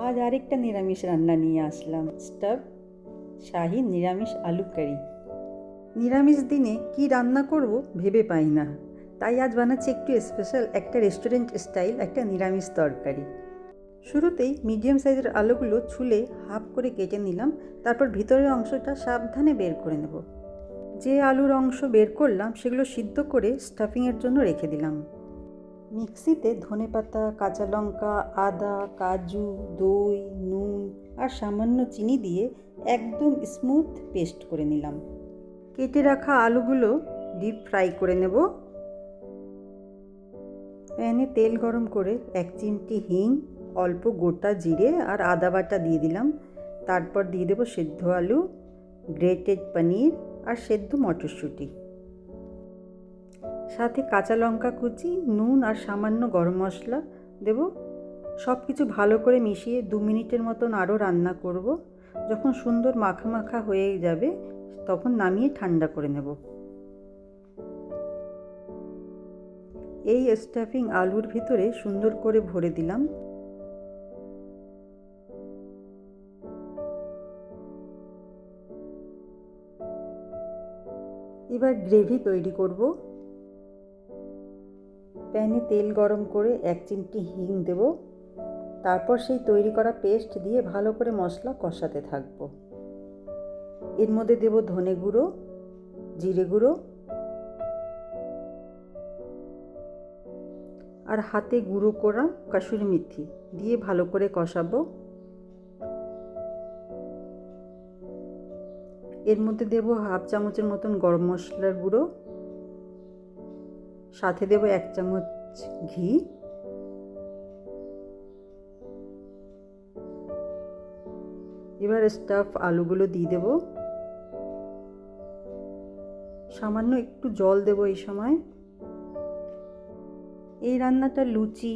আজ আরেকটা নিরামিষ রান্না নিয়ে আসলাম, স্টাফ শাহি নিরামিষ আলু কারি। নিরামিষ দিনে কি রান্না করব ভেবে পাই না, তাই আজ বানাচ্ছি একটু স্পেশাল একটা রেস্টুরেন্ট স্টাইল একটা নিরামিষ তরকারি। শুরুতেই মিডিয়াম সাইজের আলুগুলো ছুলে হাফ করে কেটে নিলাম, তারপর ভিতরের অংশটা সাবধানে বের করে নেব। যে আলুর অংশ বের করলাম সেগুলো সিদ্ধ করে স্টাফিংয়ের জন্য রেখে দিলাম। মিক্সিতে ধনেপাতা, কাঁচা লঙ্কা, আদা, কাজু, দই, নুন আর সামান্য চিনি দিয়ে একদম স্মুথ পেস্ট করে নিলাম। কেটে রাখা আলুগুলো ডিপ ফ্রাই করে নেব। প্যানে তেল গরম করে 1 চিমটি হিং, অল্প গোটা জিরে আর আদা বাটা দিয়ে দিলাম। তারপর দিয়ে দেবো সেদ্ধ আলু, গ্রেটেড পনির আর সেদ্ধ মটরশুঁটি, সাথে কাঁচা লঙ্কা কুচি, নুন আর সামান্য গরম মশলা দেব। সব কিছু ভালো করে মিশিয়ে 2 মিনিটের মতন আরও রান্না করব। যখন সুন্দর মাখা মাখা হয়ে যাবে তখন নামিয়ে ঠান্ডা করে নেব। এই স্টাফিং আলুর ভিতরে সুন্দর করে ভরে দিলাম। এবার গ্রেভি তৈরি করব। প্যানে তেল গরম করে 1 চিমটি হিং দেব। তারপর সেই তৈরি করা পেস্ট দিয়ে ভালো করে মশলা কষাতে থাকব। এর মধ্যে দেব ধনে গুঁড়ো, জিরে গুঁড়ো আর হাতে গুঁড়ো করা কাসুরি মেথি দিয়ে ভালো করে কষাবো। এর মধ্যে দেব হাফ চামচের মতন গরম মশলার গুঁড়ো, সাথে দেব 1 চামচ ঘি। এবার স্টাফ আলুগুলো দিয়ে দেব। সামান্য একটু জল দেব এই সময়। এই রান্নাটা লুচি,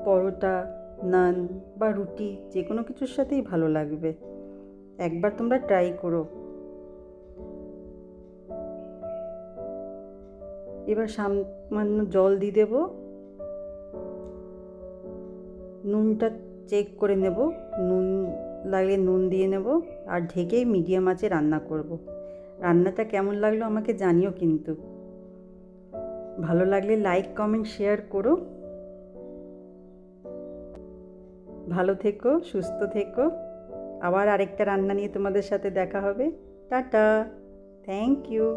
পরোটা, নান বা রুটি যে কোনো কিছুর সাথেই ভালো লাগবে। একবার তোমরা ট্রাই করো। এবার সামান্য জল দিয়ে দেব। নুনটা চেক করে নেব, নুন লাগলে নুন দিয়ে নেব আর ঢেকে মিডিয়াম আঁচে রান্না করব। রান্নাটা কেমন লাগলো আমাকে জানিও কিন্তু। ভালো লাগলে লাইক, কমেন্ট, শেয়ার করো। ভালো থেকো, সুস্থ থেকো। আবার আরেকটা রান্না নিয়ে তোমাদের সাথে দেখা হবে। Tata, thank you.